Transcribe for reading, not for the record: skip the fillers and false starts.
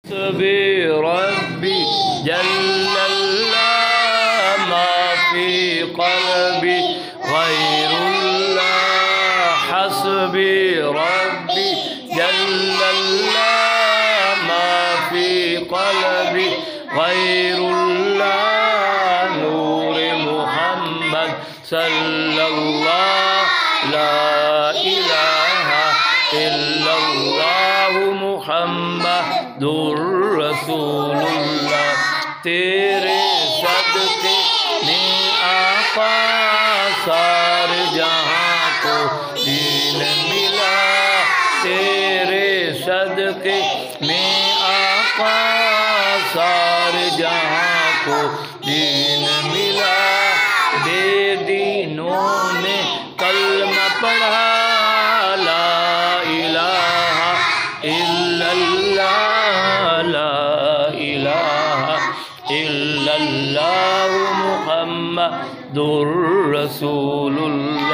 حسبي ربي جل الله ما في قلبي غير الله حسبي ربي جل الله ما في قلبي غير الله نور محمد صلى الله لا إله إلا الله محمد رسول اللہ تیرے صدقے میں آقا سار جہاں کو دین ملا تیرے صدقے میں آقا سار جہاں کو دین ملا بے دینوں نے کلمہ پڑھا لا الہ الا اللہ لا الہ الا اللہ محمد رسول اللہ